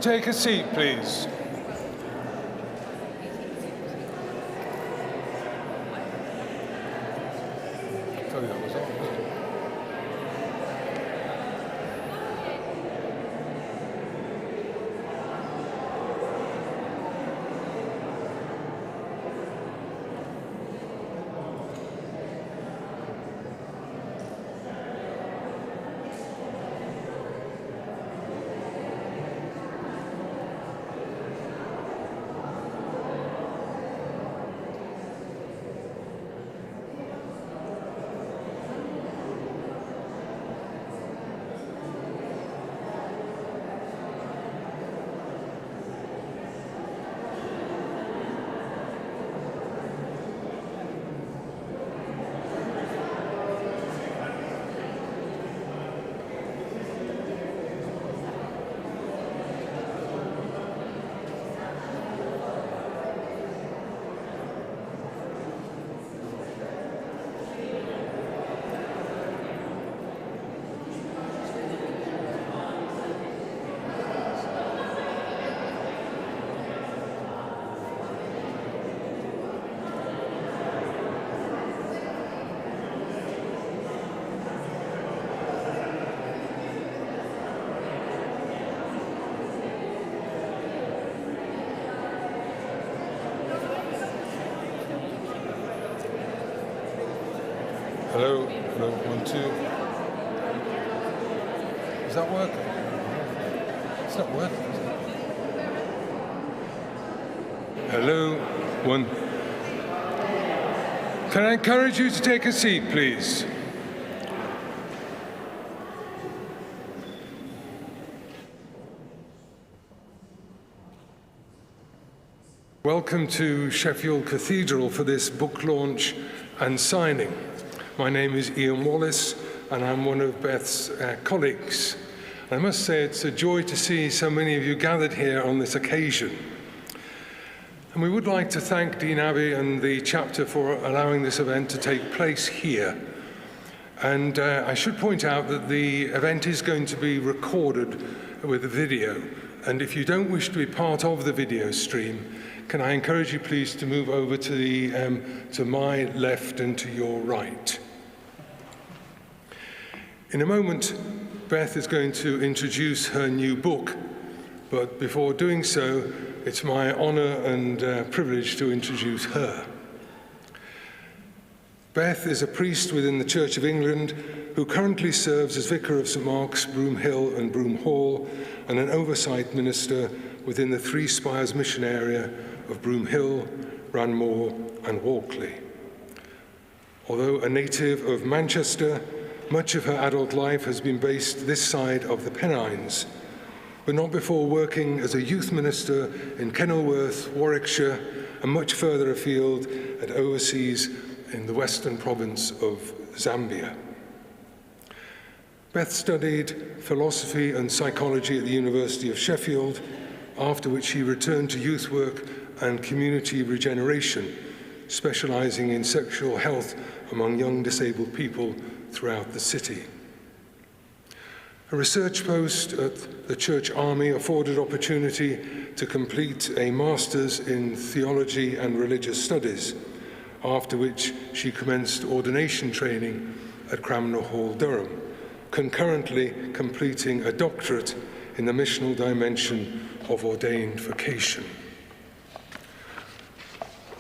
take a seat, please? Hello, hello, 1, 2. Is that working? It's not working, is it? Hello, 1. Can I encourage you to take a seat, please? Welcome to Sheffield Cathedral for this book launch and signing. My name is Ian Wallace, and I'm one of Beth's colleagues. I must say it's a joy to see so many of you gathered here on this occasion. And we would like to thank Dean Abbey and the chapter for allowing this event to take place here. And I should point out that the event is going to be recorded with a video. And if you don't wish to be part of the video stream, can I encourage you please to move over to my left and to your right. In a moment, Beth is going to introduce her new book, but before doing so, it's my honour and privilege to introduce her. Beth is a priest within the Church of England who currently serves as Vicar of St Mark's, Broom Hill and Broom Hall, and an oversight minister within the Three Spires mission area of Broom Hill, Ranmore and Walkley. Although a native of Manchester, much of her adult life has been based this side of the Pennines, but not before working as a youth minister in Kenilworth, Warwickshire, and much further afield and overseas in the western province of Zambia. Beth studied philosophy and psychology at the University of Sheffield, after which she returned to youth work and community regeneration, specialising in sexual health among young disabled people throughout the city. A research post at the Church Army afforded opportunity to complete a Master's in Theology and Religious Studies, after which she commenced ordination training at Cranmer Hall, Durham, concurrently completing a doctorate in the missional dimension of ordained vocation.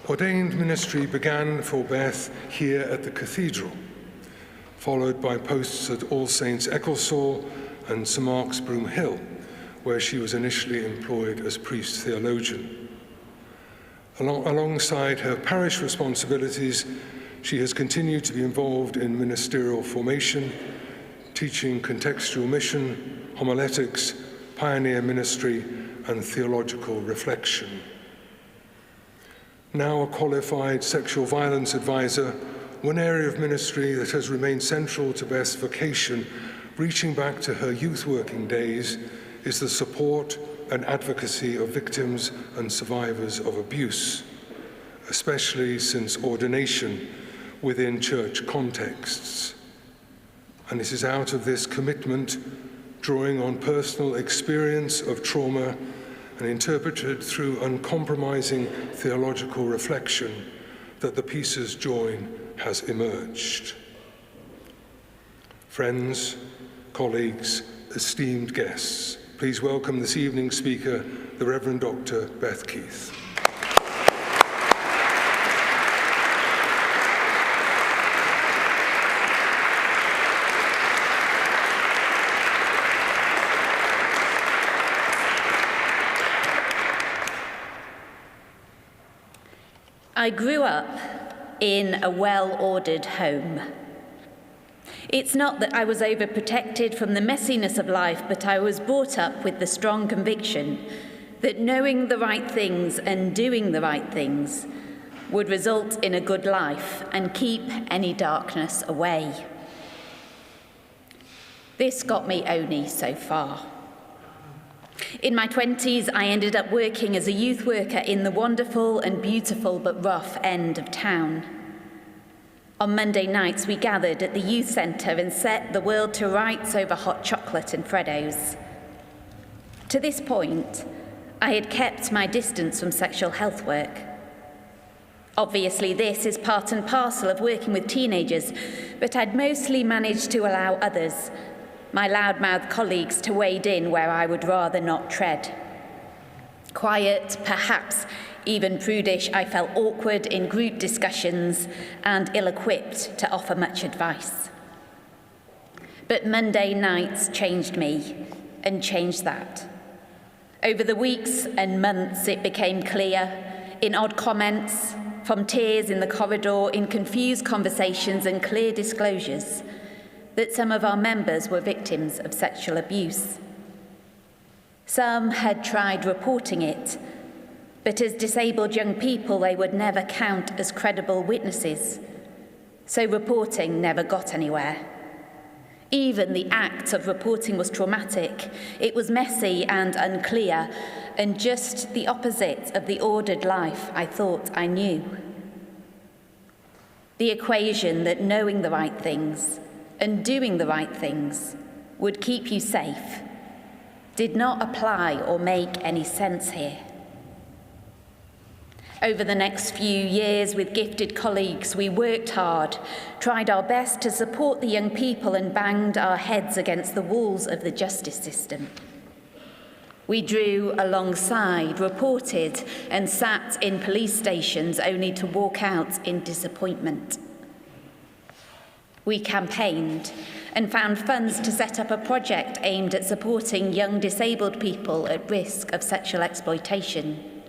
Ordained ministry began for Beth here at the cathedral, followed by posts at All Saints Ecclesall and St Mark's Broom Hill, where she was initially employed as priest theologian. Alongside her parish responsibilities, she has continued to be involved in ministerial formation, teaching contextual mission, homiletics, pioneer ministry, and theological reflection. Now a qualified sexual violence advisor, one area of ministry that has remained central to Beth's vocation, reaching back to her youth working days, is the support and advocacy of victims and survivors of abuse, especially since ordination within church contexts. And it is out of this commitment, drawing on personal experience of trauma and interpreted through uncompromising theological reflection, that the pieces join has emerged. Friends, colleagues, esteemed guests, please welcome this evening's speaker, the Reverend Dr. Beth Keith. I grew up in a well-ordered home. It's not that I was overprotected from the messiness of life, but I was brought up with the strong conviction that knowing the right things and doing the right things would result in a good life and keep any darkness away. This got me only so far. In my 20s, I ended up working as a youth worker in the wonderful and beautiful but rough end of town. On Monday nights, we gathered at the youth centre and set the world to rights over hot chocolate and Freddos. To this point, I had kept my distance from sexual health work. Obviously, this is part and parcel of working with teenagers, but I'd mostly managed to allow others, my loudmouth colleagues, to wade in where I would rather not tread. Quiet, perhaps even prudish, I felt awkward in group discussions and ill-equipped to offer much advice. But Monday nights changed me and changed that. Over the weeks and months, it became clear, in odd comments, from tears in the corridor, in confused conversations and clear disclosures, that some of our members were victims of sexual abuse. Some had tried reporting it, but as disabled young people, they would never count as credible witnesses, so reporting never got anywhere. Even the act of reporting was traumatic. It was messy and unclear, and just the opposite of the ordered life I thought I knew. The equation that knowing the right things and doing the right things would keep you safe did not apply or make any sense here. Over the next few years, with gifted colleagues, we worked hard, tried our best to support the young people, and banged our heads against the walls of the justice system. We drew alongside, reported, and sat in police stations only to walk out in disappointment. We campaigned and found funds to set up a project aimed at supporting young disabled people at risk of sexual exploitation.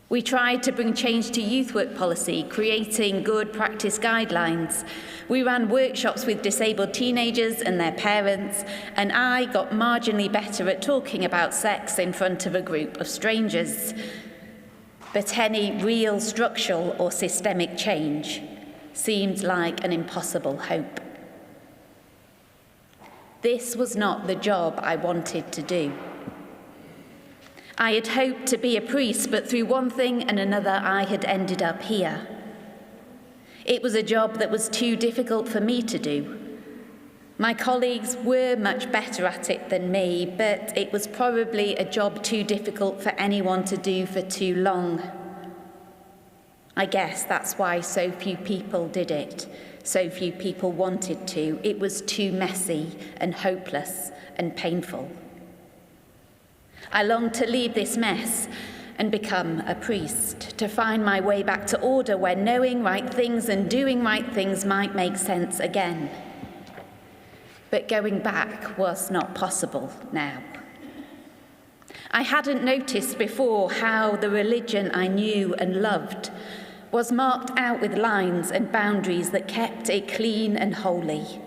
We tried to bring change to youth work policy, creating good practice guidelines. We ran workshops with disabled teenagers and their parents, and I got marginally better at talking about sex in front of a group of strangers. But any real structural or systemic change seemed like an impossible hope. This was not the job I wanted to do. I had hoped to be a priest, but through one thing and another, I had ended up here. It was a job that was too difficult for me to do. My colleagues were much better at it than me, but it was probably a job too difficult for anyone to do for too long. I guess that's why so few people did it, so few people wanted to. It was too messy and hopeless and painful. I longed to leave this mess and become a priest, to find my way back to order where knowing right things and doing right things might make sense again. But going back was not possible now. I hadn't noticed before how the religion I knew and loved was marked out with lines and boundaries that kept it clean and holy.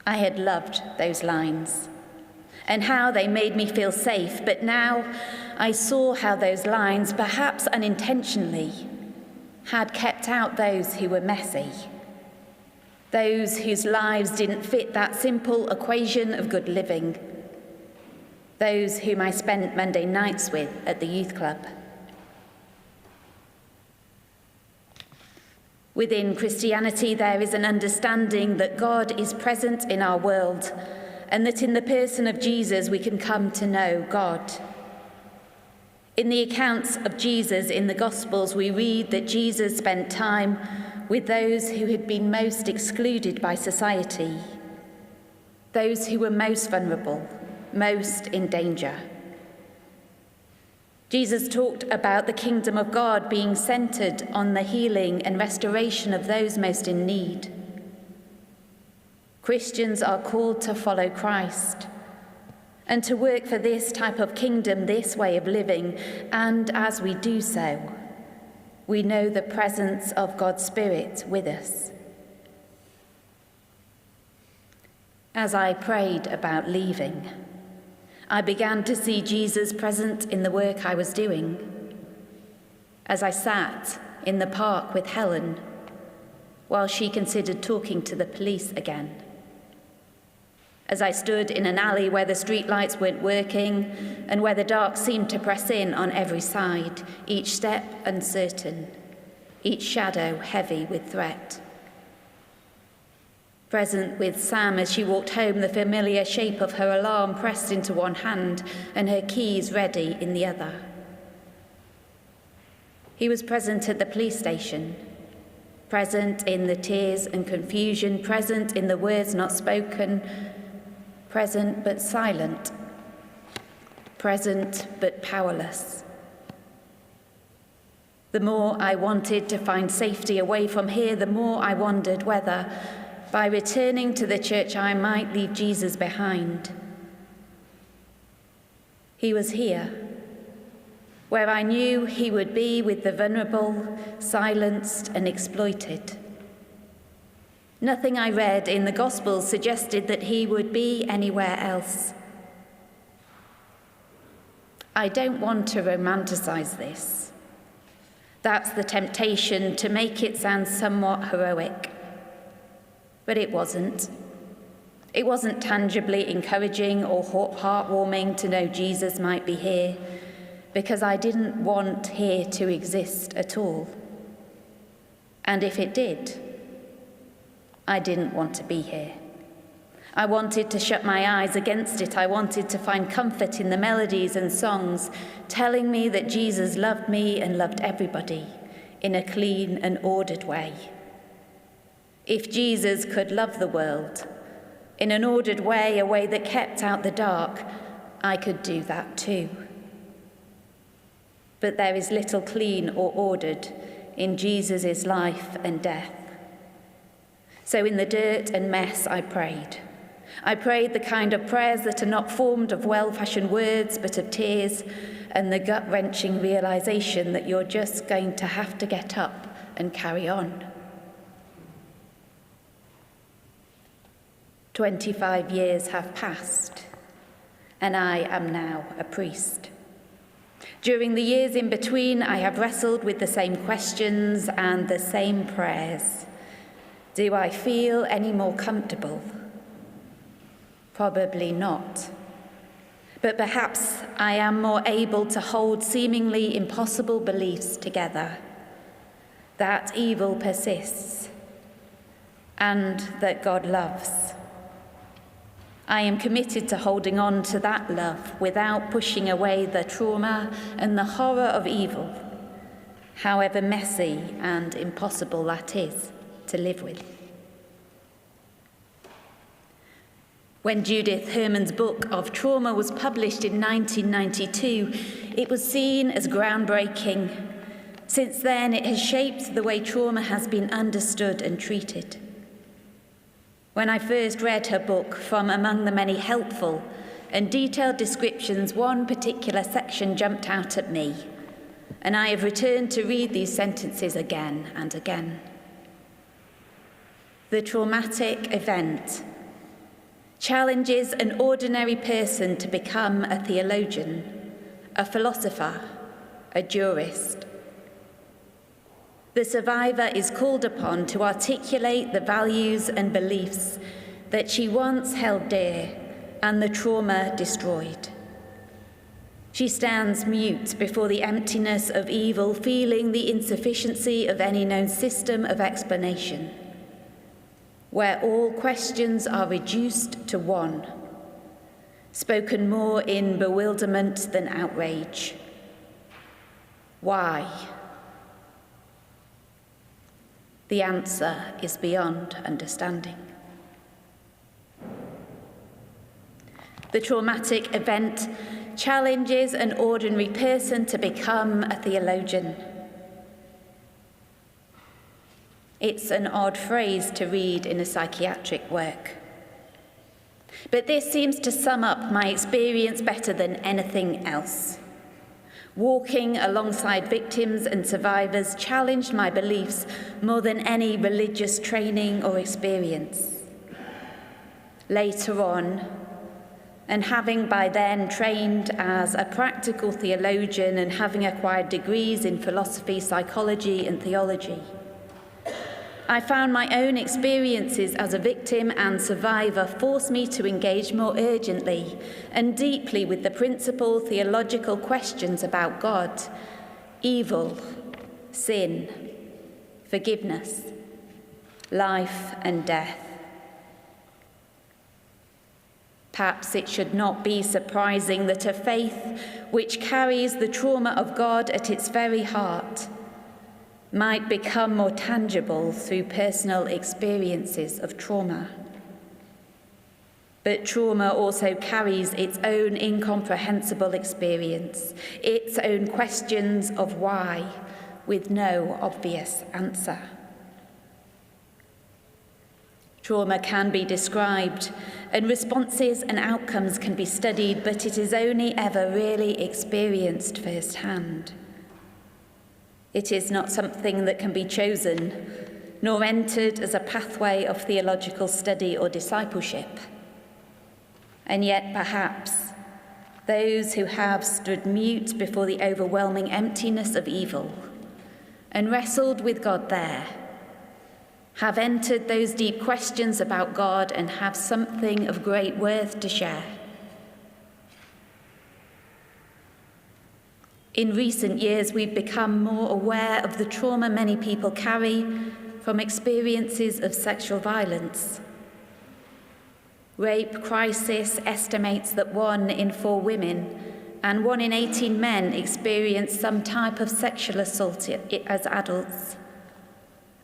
I had loved those lines and how they made me feel safe, but now I saw how those lines, perhaps unintentionally, had kept out those who were messy, those whose lives didn't fit that simple equation of good living, those whom I spent Monday nights with at the youth club. Within Christianity, there is an understanding that God is present in our world and that in the person of Jesus we can come to know God. In the accounts of Jesus in the Gospels, we read that Jesus spent time with those who had been most excluded by society, those who were most vulnerable, most in danger. Jesus talked about the kingdom of God being centered on the healing and restoration of those most in need. Christians are called to follow Christ and to work for this type of kingdom, this way of living, and as we do so, we know the presence of God's Spirit with us. As I prayed about leaving, I began to see Jesus present in the work I was doing. As I sat in the park with Helen while she considered talking to the police again. As I stood in an alley where the streetlights weren't working and where the dark seemed to press in on every side, each step uncertain, each shadow heavy with threat. Present with Sam as she walked home, the familiar shape of her alarm pressed into one hand and her keys ready in the other. He was present at the police station, present in the tears and confusion, present in the words not spoken, present but silent, present but powerless. The more I wanted to find safety away from here, the more I wondered whether, by returning to the church, I might leave Jesus behind. He was here, where I knew he would be with the vulnerable, silenced, and exploited. Nothing I read in the Gospels suggested that he would be anywhere else. I don't want to romanticize this. That's the temptation, to make it sound somewhat heroic. But it wasn't. It wasn't tangibly encouraging or heartwarming to know Jesus might be here, because I didn't want here to exist at all. And if it did, I didn't want to be here. I wanted to shut my eyes against it. I wanted to find comfort in the melodies and songs telling me that Jesus loved me and loved everybody in a clean and ordered way. If Jesus could love the world in an ordered way, a way that kept out the dark, I could do that too. But there is little clean or ordered in Jesus' life and death. So in the dirt and mess, I prayed. I prayed the kind of prayers that are not formed of well-fashioned words, but of tears and the gut-wrenching realization that you're just going to have to get up and carry on. 25 years have passed, and I am now a priest. During the years in between, I have wrestled with the same questions and the same prayers. Do I feel any more comfortable? Probably not. But perhaps I am more able to hold seemingly impossible beliefs together, that evil persists, and that God loves. I am committed to holding on to that love without pushing away the trauma and the horror of evil, however messy and impossible that is to live with. When Judith Herman's book of trauma was published in 1992, it was seen as groundbreaking. Since then, it has shaped the way trauma has been understood and treated. When I first read her book, from among the many helpful and detailed descriptions, one particular section jumped out at me, and I have returned to read these sentences again and again. The traumatic event challenges an ordinary person to become a theologian, a philosopher, a jurist. The survivor is called upon to articulate the values and beliefs that she once held dear and the trauma destroyed. She stands mute before the emptiness of evil, feeling the insufficiency of any known system of explanation, where all questions are reduced to one: spoken more in bewilderment than outrage. Why? The answer is beyond understanding. The traumatic event challenges an ordinary person to become a theologian. It's an odd phrase to read in a psychiatric work. But this seems to sum up my experience better than anything else. Walking alongside victims and survivors challenged my beliefs more than any religious training or experience. Later on, and having by then trained as a practical theologian and having acquired degrees in philosophy, psychology, and theology, I found my own experiences as a victim and survivor forced me to engage more urgently and deeply with the principal theological questions about God, evil, sin, forgiveness, life, and death. Perhaps it should not be surprising that a faith which carries the trauma of God at its very heart might become more tangible through personal experiences of trauma. But trauma also carries its own incomprehensible experience, its own questions of why, with no obvious answer. Trauma can be described, and responses and outcomes can be studied, but it is only ever really experienced firsthand. It is not something that can be chosen, nor entered as a pathway of theological study or discipleship. And yet, perhaps, those who have stood mute before the overwhelming emptiness of evil and wrestled with God there have entered those deep questions about God and have something of great worth to share. In recent years, we've become more aware of the trauma many people carry from experiences of sexual violence. Rape Crisis estimates that 1 in 4 women and 1 in 18 men experience some type of sexual assault as adults.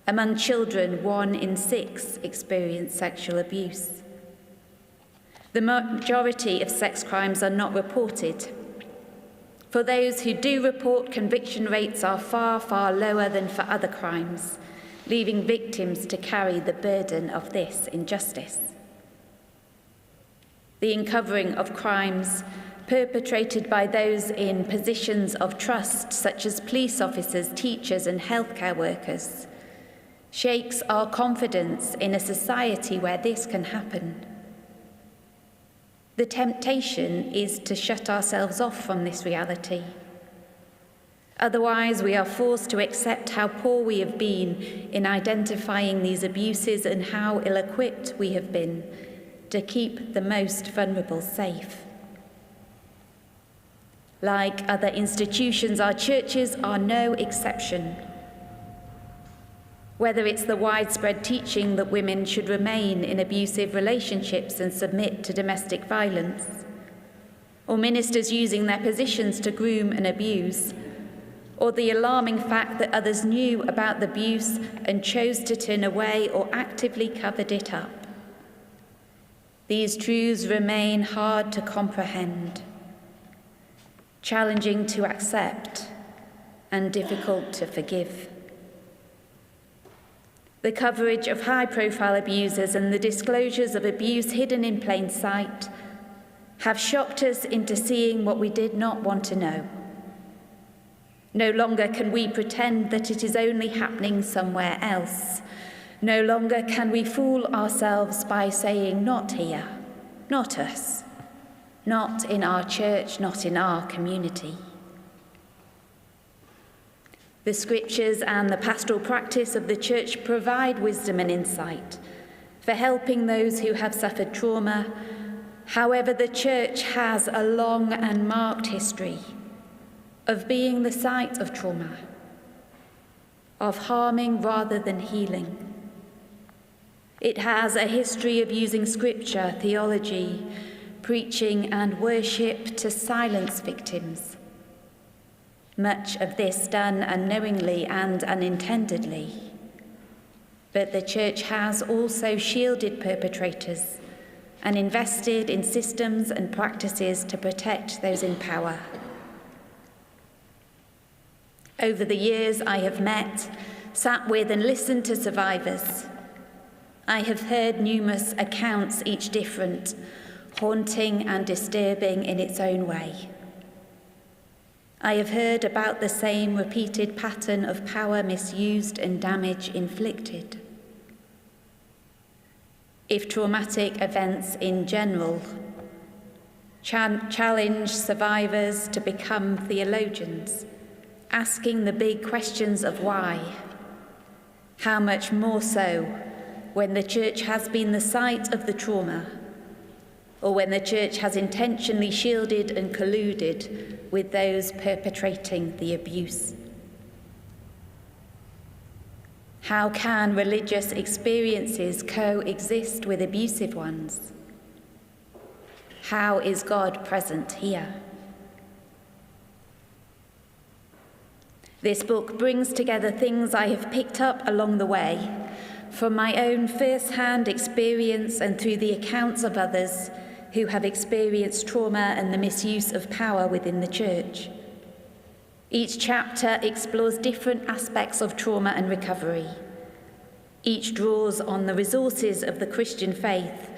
Among children, 1 in 6 experience sexual abuse. The majority of sex crimes are not reported. For those who do report, conviction rates are far, far lower than for other crimes, leaving victims to carry the burden of this injustice. The uncovering of crimes perpetrated by those in positions of trust, such as police officers, teachers, and healthcare workers, shakes our confidence in a society where this can happen. The temptation is to shut ourselves off from this reality. Otherwise, we are forced to accept how poor we have been in identifying these abuses and how ill-equipped we have been to keep the most vulnerable safe. Like other institutions, our churches are no exception. Whether it's the widespread teaching that women should remain in abusive relationships and submit to domestic violence, or ministers using their positions to groom and abuse, or the alarming fact that others knew about the abuse and chose to turn away or actively covered it up. These truths remain hard to comprehend, challenging to accept, and difficult to forgive. The coverage of high-profile abusers and the disclosures of abuse hidden in plain sight have shocked us into seeing what we did not want to know. No longer can we pretend that it is only happening somewhere else. No longer can we fool ourselves by saying, not here, not us, not in our church, not in our community. The scriptures and the pastoral practice of the church provide wisdom and insight for helping those who have suffered trauma. However, the church has a long and marked history of being the site of trauma, of harming rather than healing. It has a history of using scripture, theology, preaching and worship to silence victims. Much of this done unknowingly and unintendedly. But the church has also shielded perpetrators and invested in systems and practices to protect those in power. Over the years, I have met, sat with and listened to survivors. I have heard numerous accounts, each different, haunting and disturbing in its own way. I have heard about the same repeated pattern of power misused and damage inflicted. If traumatic events in general challenge survivors to become theologians, asking the big questions of why, how much more so when the church has been the site of the trauma, or when the church has intentionally shielded and colluded with those perpetrating the abuse. How can religious experiences coexist with abusive ones? How is God present here? This book brings together things I have picked up along the way, from my own first-hand experience and through the accounts of others who have experienced trauma and the misuse of power within the church. Each chapter explores different aspects of trauma and recovery. Each draws on the resources of the Christian faith,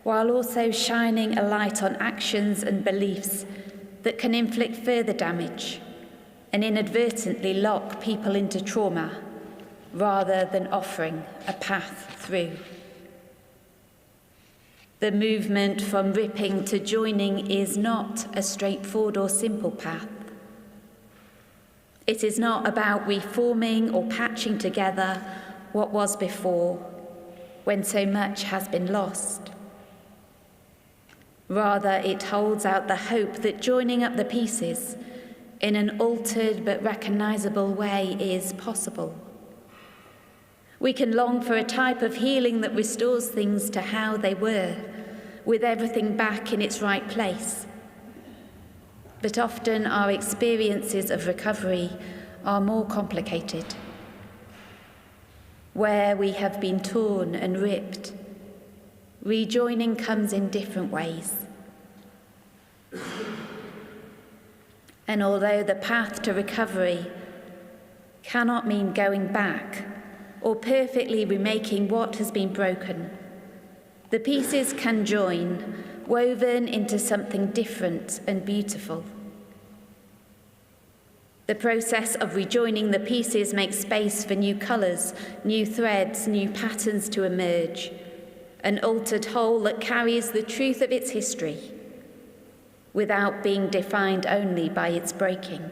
while also shining a light on actions and beliefs that can inflict further damage and inadvertently lock people into trauma, rather than offering a path through. The movement from ripping to joining is not a straightforward or simple path. It is not about reforming or patching together what was before, when so much has been lost. Rather, it holds out the hope that joining up the pieces in an altered but recognizable way is possible. We can long for a type of healing that restores things to how they were, with everything back in its right place. But often our experiences of recovery are more complicated. Where we have been torn and ripped, rejoining comes in different ways. And although the path to recovery cannot mean going back or perfectly remaking what has been broken, the pieces can join, woven into something different and beautiful. The process of rejoining the pieces makes space for new colours, new threads, new patterns to emerge, an altered whole that carries the truth of its history, without being defined only by its breaking.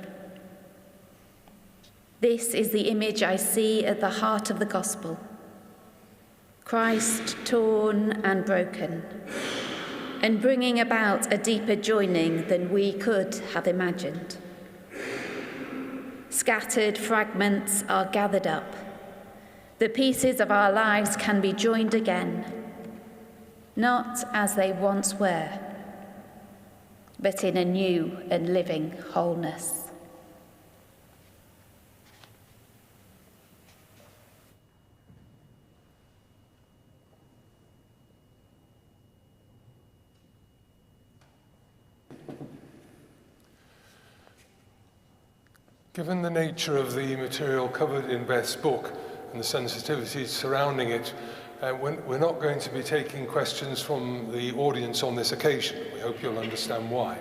This is the image I see at the heart of the gospel. Christ torn and broken, and bringing about a deeper joining than we could have imagined. Scattered fragments are gathered up. The pieces of our lives can be joined again, not as they once were, but in a new and living wholeness. Given the nature of the material covered in Beth's book and the sensitivities surrounding it, we're not going to be taking questions from the audience on this occasion. We hope you'll understand why.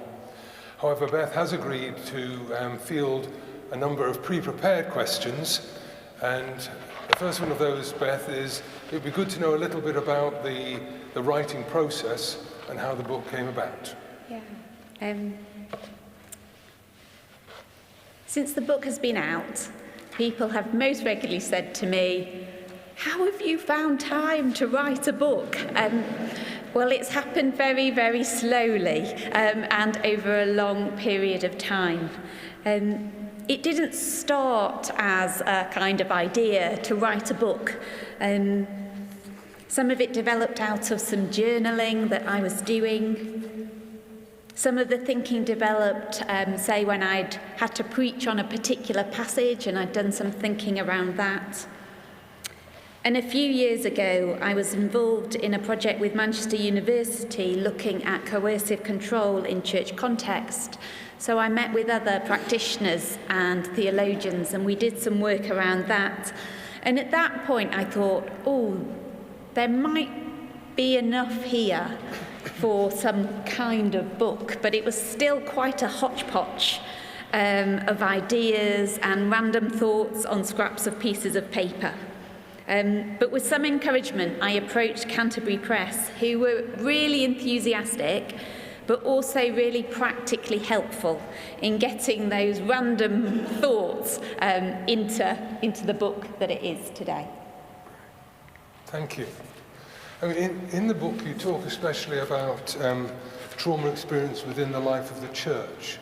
However, Beth has agreed to field a number of pre-prepared questions, and the first one of those, Beth, is it'd be good to know a little bit about the writing process and how the book came about. Yeah. Since the book has been out, people have most regularly said to me, "How have you found time to write a book?" Well, it's happened very, very slowly and over a long period of time. It didn't start as a kind of idea to write a book. Some of it developed out of some journaling that I was doing. Some of the thinking developed, say, when I'd had to preach on a particular passage and I'd done some thinking around that. And a few years ago, I was involved in a project with Manchester University looking at coercive control in church context. So I met with other practitioners and theologians, and we did some work around that. And at that point, I thought, there might be enough here for some kind of book, but it was still quite a hodgepodge of ideas and random thoughts on scraps of pieces of paper. But with some encouragement, I approached Canterbury Press, who were really enthusiastic, but also really practically helpful in getting those random thoughts into the book that it is today. Thank you. I mean, in the book, you talk especially about trauma experience within the life of the church.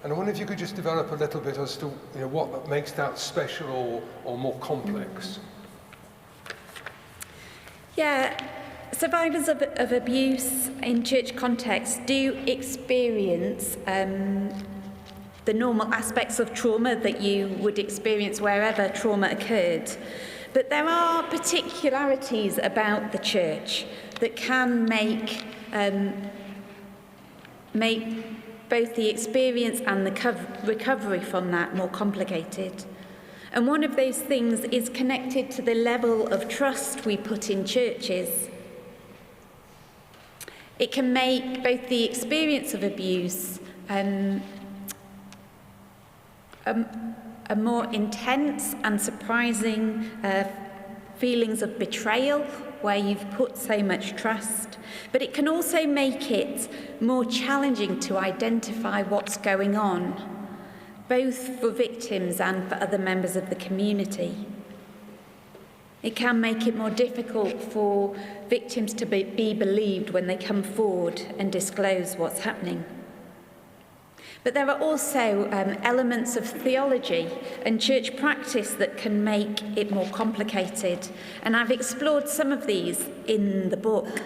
And I wonder if you could just develop a little bit as to what makes that special or more complex. Yeah, survivors of abuse in church context do experience the normal aspects of trauma that you would experience wherever trauma occurred. But there are particularities about the church that can make both the experience and the recovery from that more complicated. And one of those things is connected to the level of trust we put in churches. It can make both the experience of abuse a more intense and surprising feelings of betrayal where you've put so much trust, but it can also make it more challenging to identify what's going on, both for victims and for other members of the community. It can make it more difficult for victims to be believed when they come forward and disclose what's happening. But there are also elements of theology and church practice that can make it more complicated. And I've explored some of these in the book.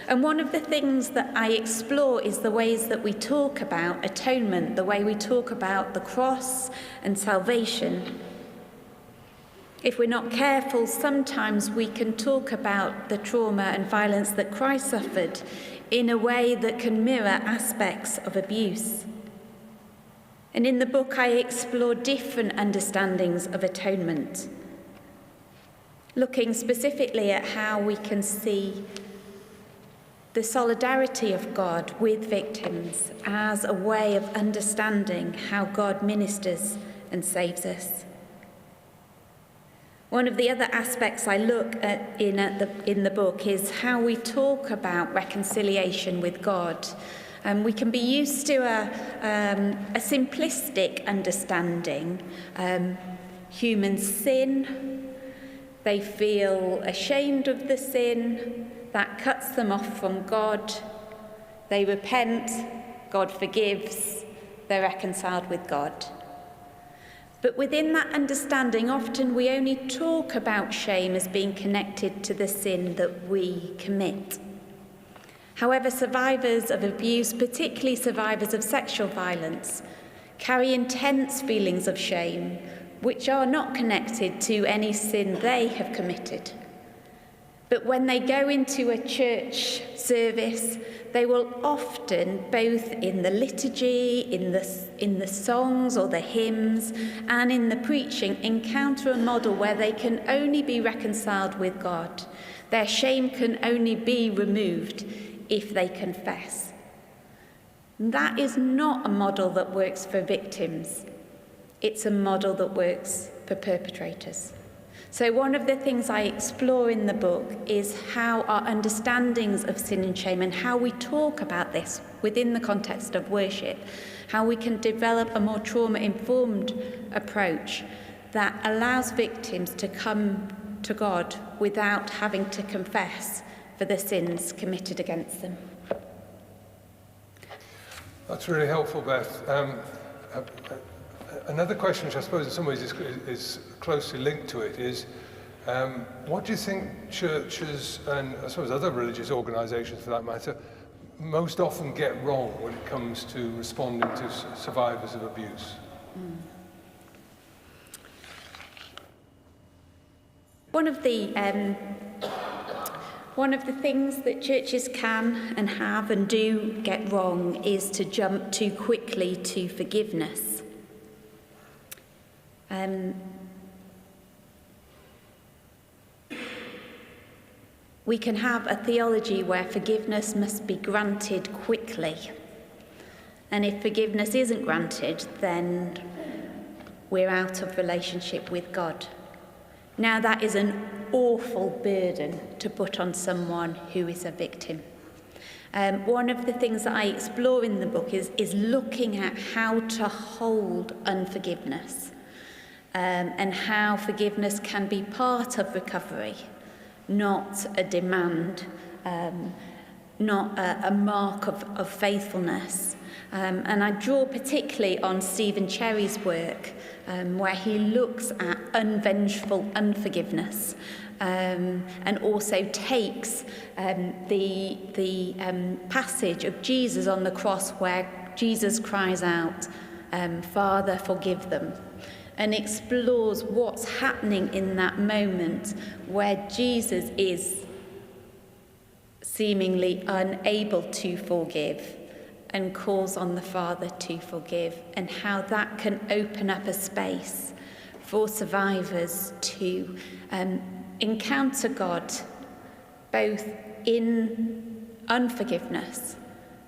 And one of the things that I explore is the ways that we talk about atonement, the way we talk about the cross and salvation. If we're not careful, sometimes we can talk about the trauma and violence that Christ suffered in a way that can mirror aspects of abuse. And in the book, I explore different understandings of atonement, looking specifically at how we can see the solidarity of God with victims as a way of understanding how God ministers and saves us. One of the other aspects I look at in the book is how we talk about reconciliation with God. We can be used to a simplistic understanding. Humans sin, they feel ashamed of the sin, that cuts them off from God. They repent, God forgives, they're reconciled with God. But within that understanding, often we only talk about shame as being connected to the sin that we commit. However, survivors of abuse, particularly survivors of sexual violence, carry intense feelings of shame, which are not connected to any sin they have committed. But when they go into a church service, they will often, both in the liturgy, in the songs or the hymns, and in the preaching, encounter a model where they can only be reconciled with God. Their shame can only be removed if they confess. That is not a model that works for victims. It's a model that works for perpetrators. So one of the things I explore in the book is how our understandings of sin and shame and how we talk about this within the context of worship, how we can develop a more trauma-informed approach that allows victims to come to God without having to confess for the sins committed against them. That's really helpful, Beth. Another question, which I suppose in some ways is closely linked to it, is what do you think churches and I suppose other religious organisations for that matter most often get wrong when it comes to responding to survivors of abuse? One of the things that churches can and have and do get wrong is to jump too quickly to forgiveness. We can have a theology where forgiveness must be granted quickly. And if forgiveness isn't granted, then we're out of relationship with God. Now, that is an awful burden to put on someone who is a victim. One of the things that I explore in the book is looking at how to hold unforgiveness and how forgiveness can be part of recovery, not a demand, not a mark of faithfulness. And I draw particularly on Stephen Cherry's work, where he looks at unvengeful unforgiveness, and also takes the passage of Jesus on the cross where Jesus cries out, "Father, forgive them," and explores what's happening in that moment where Jesus is seemingly unable to forgive and calls on the Father to forgive, and how that can open up a space for survivors to encounter God both in unforgiveness,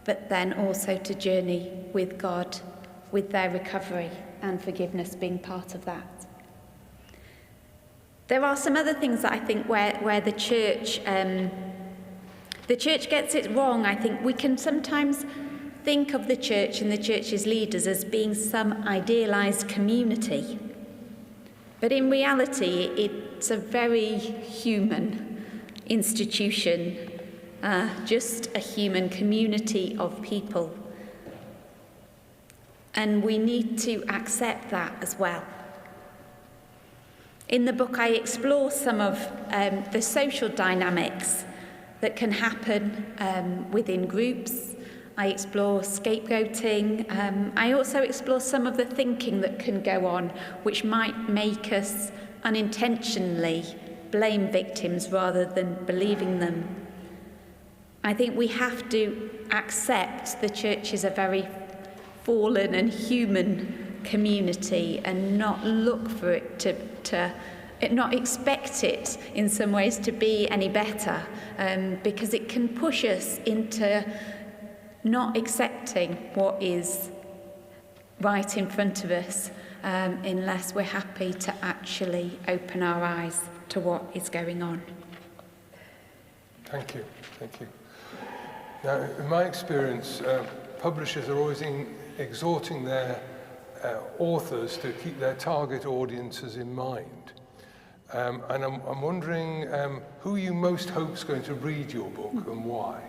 but then also to journey with God, with their recovery and forgiveness being part of that. There are some other things that I think where the church gets it wrong. I think we can sometimes think of the church and the church's leaders as being some idealised community. But in reality, it's a very human institution, just a human community of people. And we need to accept that as well. In the book, I explore some of the social dynamics that can happen within groups. I explore scapegoating. I also explore some of the thinking that can go on, which might make us unintentionally blame victims rather than believing them. I think we have to accept the church is a very fallen and human community and not look for it to not expect it in some ways to be any better, because it can push us into not accepting what is right in front of us, unless we're happy to actually open our eyes to what is going on. Thank you. Now, in my experience, publishers are always exhorting their authors to keep their target audiences in mind. And I'm wondering who you most hope is going to read your book and why?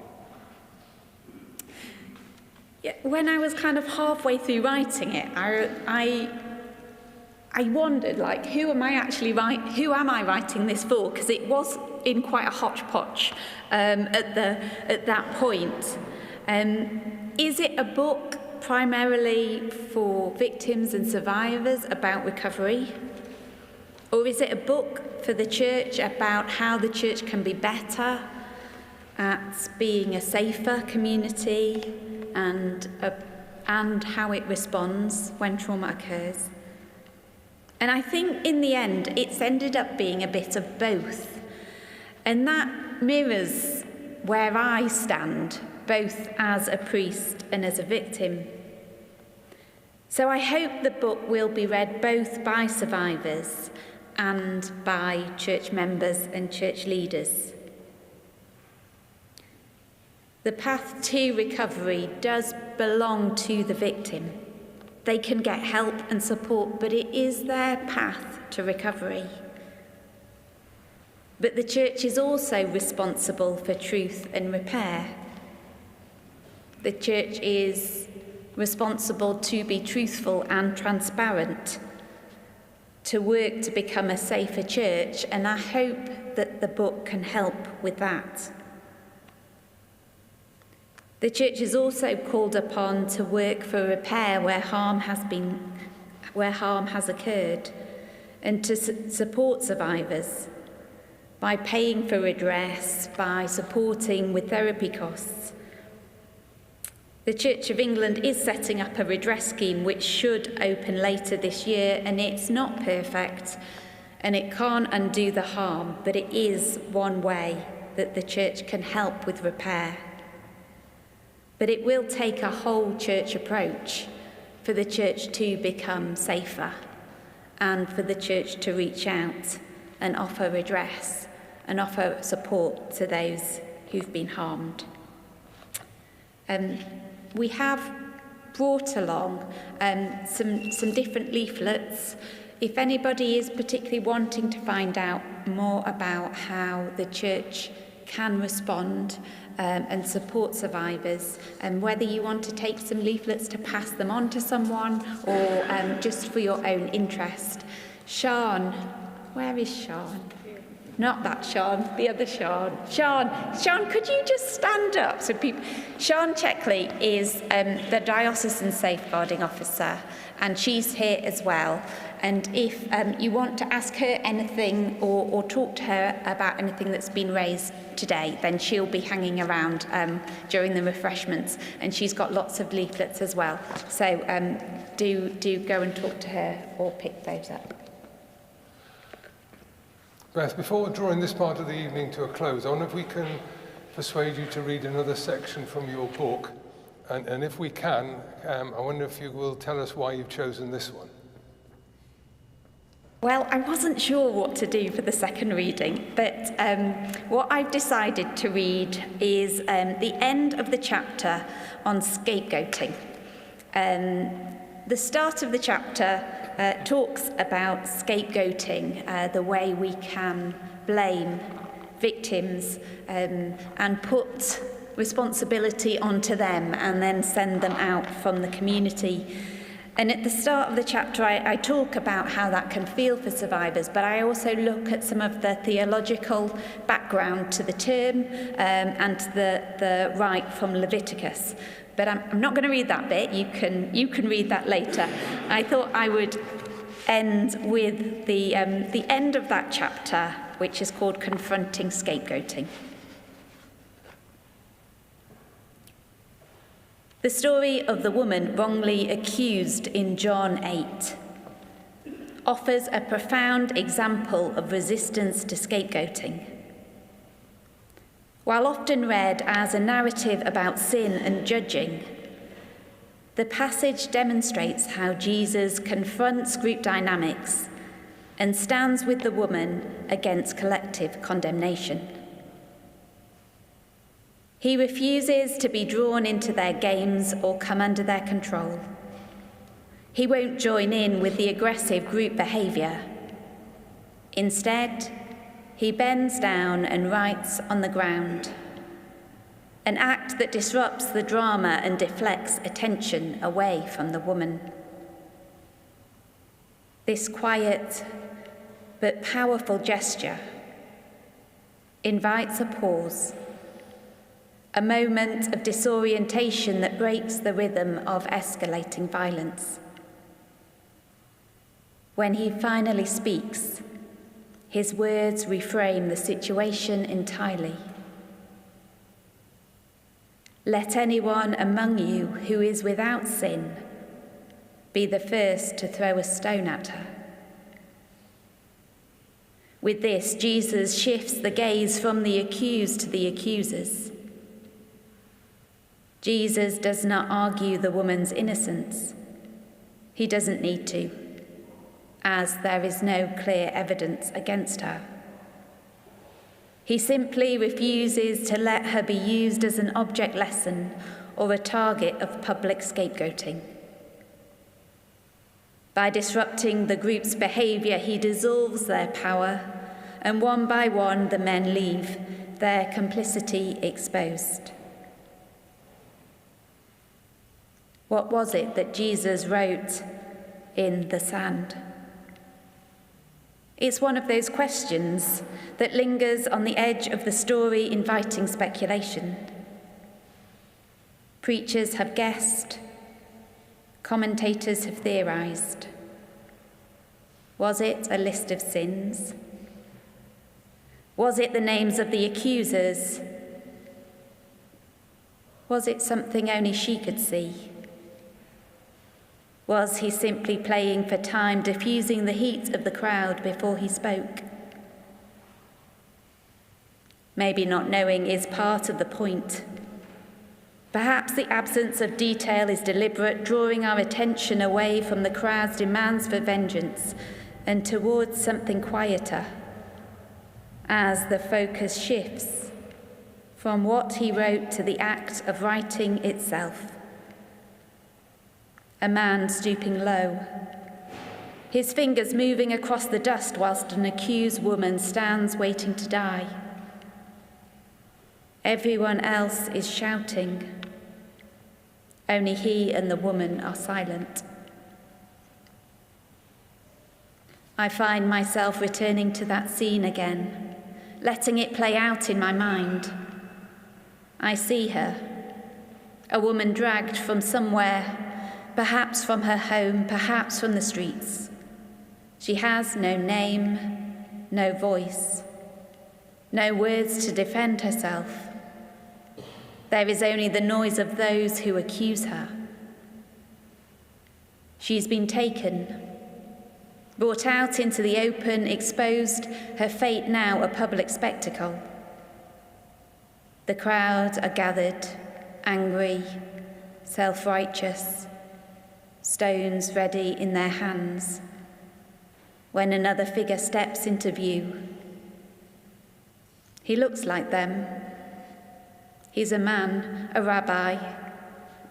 Yeah, when I was kind of halfway through writing it, I wondered, like, who am I writing this for? Because it was in quite a hodgepodge at that point. Is it a book primarily for victims and survivors about recovery? Or is it a book for the church about how the church can be better at being a safer community and how it responds when trauma occurs? And I think in the end, it's ended up being a bit of both. And that mirrors where I stand, both as a priest and as a victim. So I hope the book will be read both by survivors and by church members and church leaders. The path to recovery does belong to the victim. They can get help and support, but it is their path to recovery. But the church is also responsible for truth and repair. The church is responsible to be truthful and transparent, to work to become a safer church, and I hope that the book can help with that. The church is also called upon to work for repair where harm has occurred, and to support survivors by paying for redress, by supporting with therapy costs. The Church of England is setting up a redress scheme which should open later this year, and it's not perfect and it can't undo the harm, but it is one way that the church can help with repair. But it will take a whole church approach for the church to become safer and for the church to reach out and offer redress and offer support to those who've been harmed. We have brought along some different leaflets. If anybody is particularly wanting to find out more about how the church can respond and support survivors, and whether you want to take some leaflets to pass them on to someone or just for your own interest. Sean, where is Sean? Not that Sean, the other Sean. Sean, could you just stand up? So Sean Checkley is the Diocesan Safeguarding Officer, and she's here as well. And if you want to ask her anything or talk to her about anything that's been raised today, then she'll be hanging around during the refreshments, and she's got lots of leaflets as well. So do go and talk to her or pick those up. Beth, before drawing this part of the evening to a close, I wonder if we can persuade you to read another section from your book. And if we can, I wonder if you will tell us why you've chosen this one. Well, I wasn't sure what to do for the second reading, but what I've decided to read is the end of the chapter on scapegoating. The start of the chapter talks about scapegoating, the way we can blame victims and put responsibility onto them and then send them out from the community. And at the start of the chapter, I talk about how that can feel for survivors, but I also look at some of the theological background to the term and the rite from Leviticus. But I'm not going to read that bit. You can read that later. I thought I would end with the end of that chapter, which is called Confronting Scapegoating. The story of the woman wrongly accused in John 8 offers a profound example of resistance to scapegoating. While often read as a narrative about sin and judging, the passage demonstrates how Jesus confronts group dynamics and stands with the woman against collective condemnation. He refuses to be drawn into their games or come under their control. He won't join in with the aggressive group behaviour. Instead, he bends down and writes on the ground, an act that disrupts the drama and deflects attention away from the woman. This quiet but powerful gesture invites a pause, a moment of disorientation that breaks the rhythm of escalating violence. When he finally speaks, his words reframe the situation entirely. Let anyone among you who is without sin be the first to throw a stone at her. With this, Jesus shifts the gaze from the accused to the accusers. Jesus does not argue the woman's innocence. He doesn't need to, as there is no clear evidence against her. He simply refuses to let her be used as an object lesson or a target of public scapegoating. By disrupting the group's behaviour, he dissolves their power, and one by one the men leave, their complicity exposed. What was it that Jesus wrote in the sand? It's one of those questions that lingers on the edge of the story, inviting speculation. Preachers have guessed. Commentators have theorized. Was it a list of sins? Was it the names of the accusers? Was it something only she could see? Was he simply playing for time, diffusing the heat of the crowd before he spoke? Maybe not knowing is part of the point. Perhaps the absence of detail is deliberate, drawing our attention away from the crowd's demands for vengeance and towards something quieter, as the focus shifts from what he wrote to the act of writing itself. A man stooping low, his fingers moving across the dust whilst an accused woman stands waiting to die. Everyone else is shouting. Only he and the woman are silent. I find myself returning to that scene again, letting it play out in my mind. I see her, a woman dragged from somewhere, perhaps from her home, perhaps from the streets. She has no name, no voice, no words to defend herself. There is only the noise of those who accuse her. She's been taken, brought out into the open, exposed, her fate now a public spectacle. The crowd are gathered, angry, self-righteous, stones ready in their hands, when another figure steps into view. He looks like them. He's a man, a rabbi,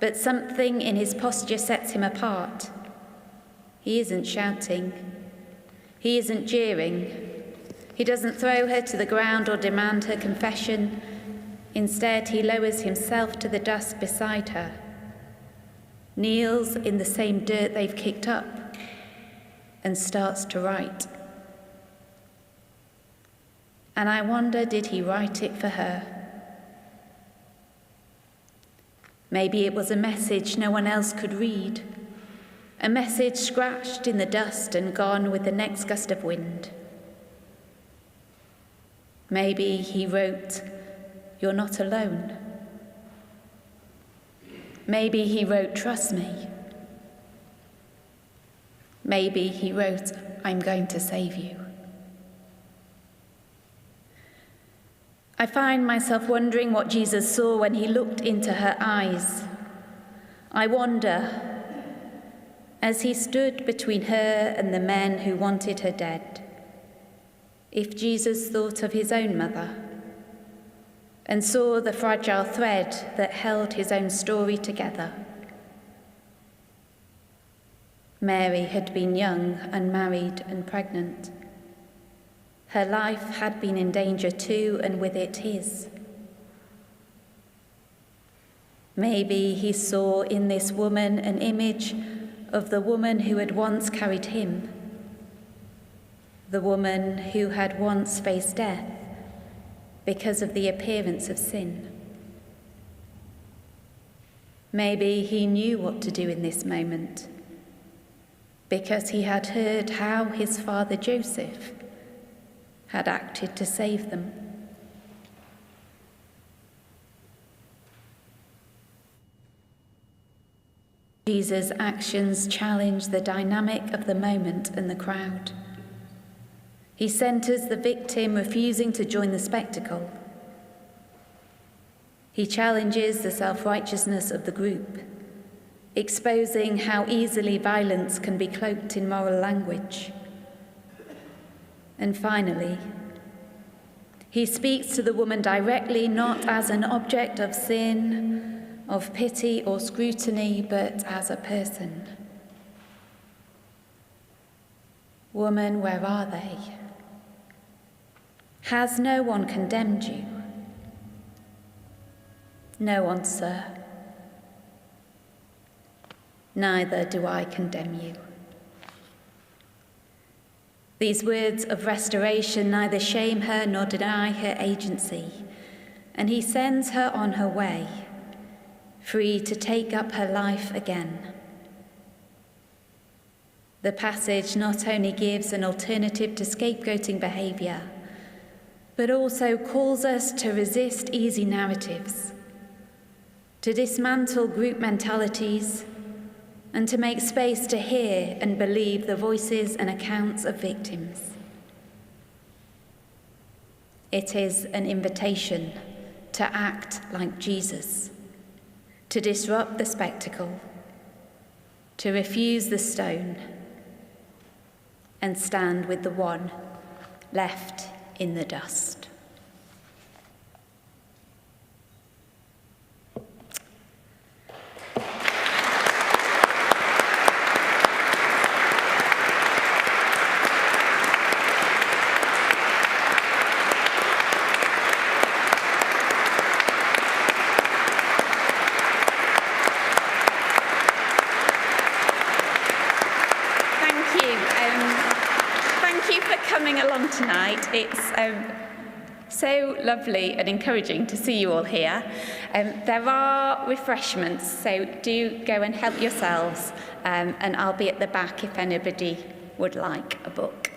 but something in his posture sets him apart. He isn't shouting. He isn't jeering. He doesn't throw her to the ground or demand her confession. Instead, he lowers himself to the dust beside her, kneels in the same dirt they've kicked up, and starts to write. And I wonder, did he write it for her? Maybe it was a message no one else could read, a message scratched in the dust and gone with the next gust of wind. Maybe he wrote, "You're not alone." Maybe he wrote, "Trust me." Maybe he wrote, "I'm going to save you." I find myself wondering what Jesus saw when he looked into her eyes. I wonder, as he stood between her and the men who wanted her dead, if Jesus thought of his own mother and saw the fragile thread that held his own story together. Mary had been young, unmarried, and pregnant. Her life had been in danger too, and with it his. Maybe he saw in this woman an image of the woman who had once carried him, the woman who had once faced death because of the appearance of sin. Maybe he knew what to do in this moment, because he had heard how his father Joseph had acted to save them. Jesus' actions challenge the dynamic of the moment and the crowd. He centers the victim refusing to join the spectacle. He challenges the self-righteousness of the group, exposing how easily violence can be cloaked in moral language. And finally, he speaks to the woman directly, not as an object of sin, of pity or scrutiny, but as a person. Woman, where are they? Has no one condemned you? No one, sir. Neither do I condemn you. These words of restoration neither shame her nor deny her agency, and he sends her on her way, free to take up her life again. The passage not only gives an alternative to scapegoating behaviour, but also calls us to resist easy narratives, to dismantle group mentalities, and to make space to hear and believe the voices and accounts of victims. It is an invitation to act like Jesus, to disrupt the spectacle, to refuse the stone, and stand with the one left in the dust. Tonight. It's so lovely and encouraging to see you all here. There are refreshments, so do go and help yourselves, and I'll be at the back if anybody would like a book.